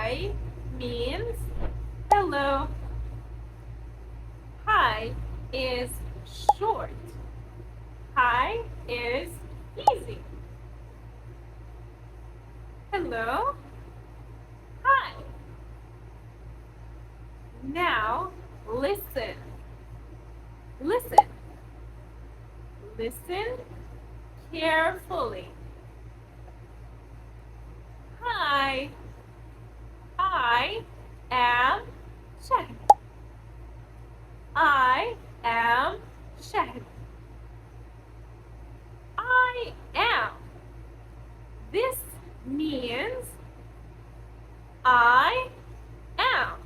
Hi means hello. Hi is short. Hi is easy. Hello. Hi. Now listen. Listen. Listen carefully. Hi. I am Shahd. I am Shahd. I am. This means I am.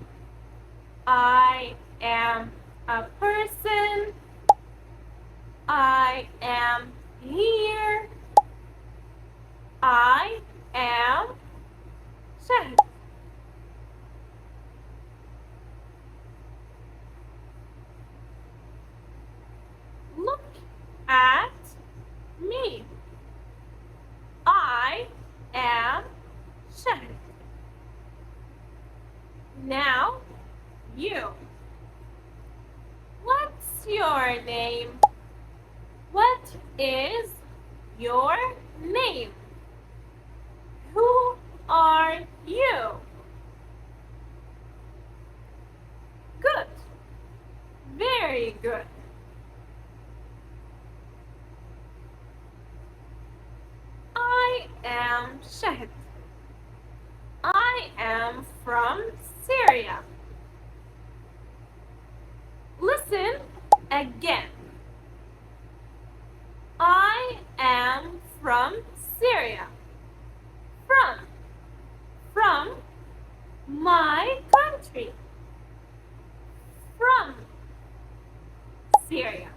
I am a person. I am here. I am Shahd. Look at me. I am Shahd. Now you. What's your name? What is your name? Who are you? Good. Very good. I am Shahd. I am from Syria. Listen again. I am from Syria. From my country. From Syria.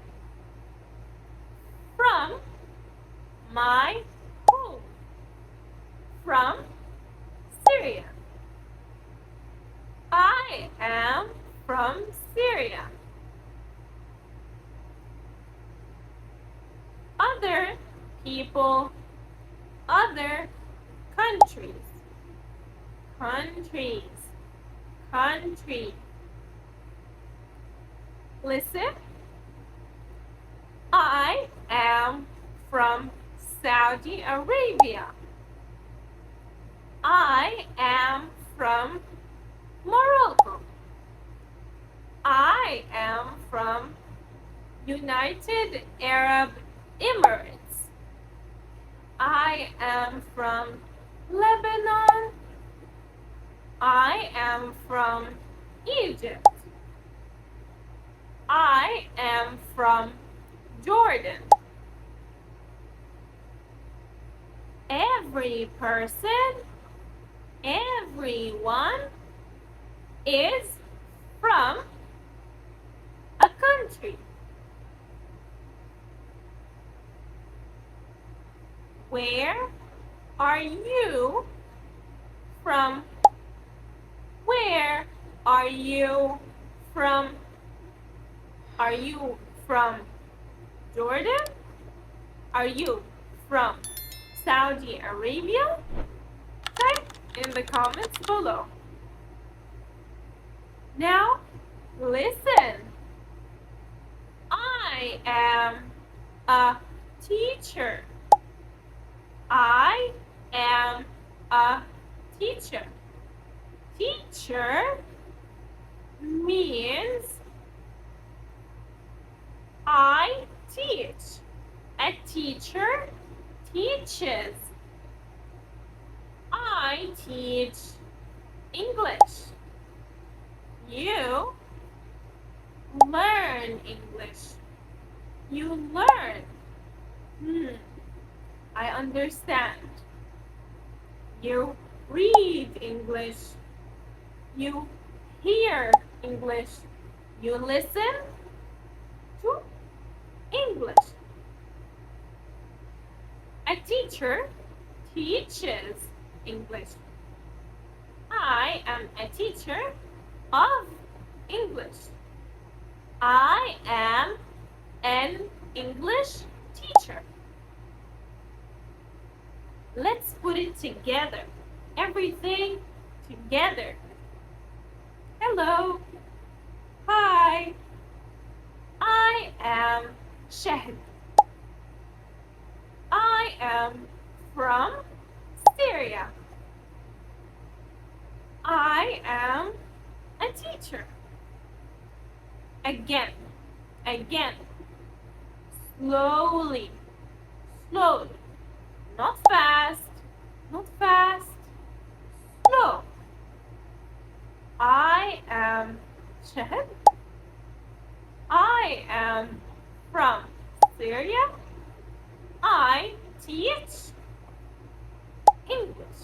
From my home. From Syria. I am from Syria. Other people, other countries. Countries. Country. Listen. I am from Saudi Arabia. I am from Morocco. I am from United Arab Emirates. I am from Lebanon. I am from Egypt. I am from Jordan. Every person, everyone is from a country. Where are you from? Where are you from? Are you from Jordan? Are you from Saudi Arabia? Type in the comments below. Now, listen. I am a teacher. I am a teacher. Teacher means I teach. A teacher teaches. I teach English. You learn English. You learn. I understand. You read English. You hear English. You listen to English. A teacher teaches English. I am a teacher of English. I am an English teacher. Let's put it together. Everything together. Hello. Hi. I am Shahd. I am from Syria. I am a teacher. Again, again. Slowly, slowly. Not fast, not fast. Slow. I am Shahd. I am from Syria. I teach English.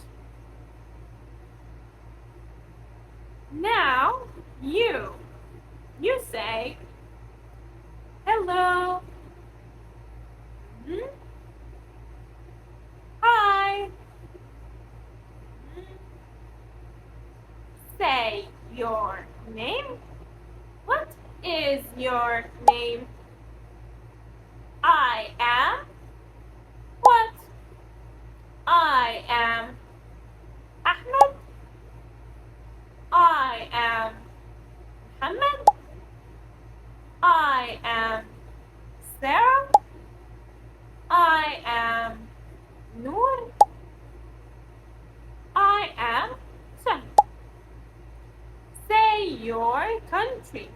Now you say hello. Mhm. Hi. Mhm. Say your name. What is your name? I am what? I am Ahmed. I am Muhammad. I am Sarah. I am Noor. I am Sam. Say your country.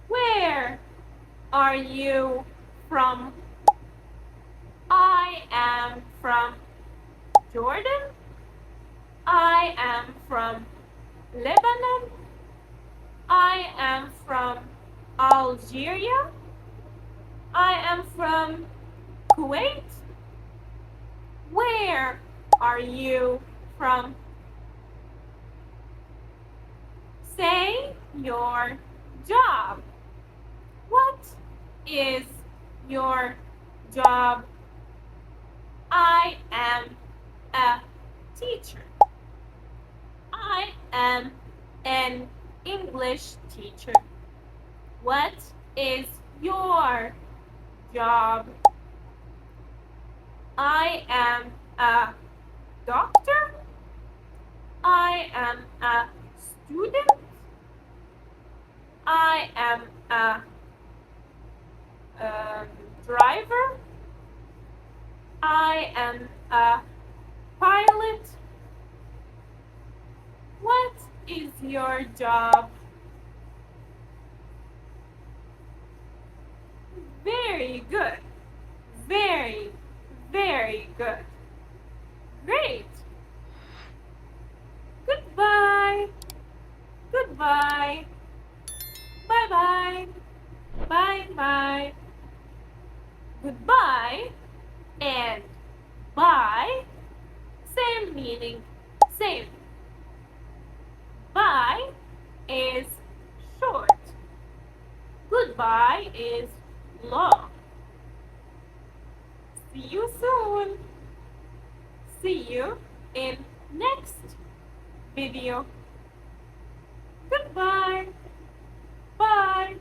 Where are you from? I am from Jordan. I am from Lebanon. I am from Algeria. I am from Kuwait. Where are you from? Say your job. What is your job? I am a teacher. I am an English teacher. What is your job? I am a doctor. I am a student. I am a driver. I am a pilot. What is your job? Very good. Very, very good. Great. Goodbye. Goodbye. Bye bye. Bye bye. Goodbye and bye, same meaning, same. Bye is short. Goodbye is long. See you soon. See you in next video. Goodbye. Bye.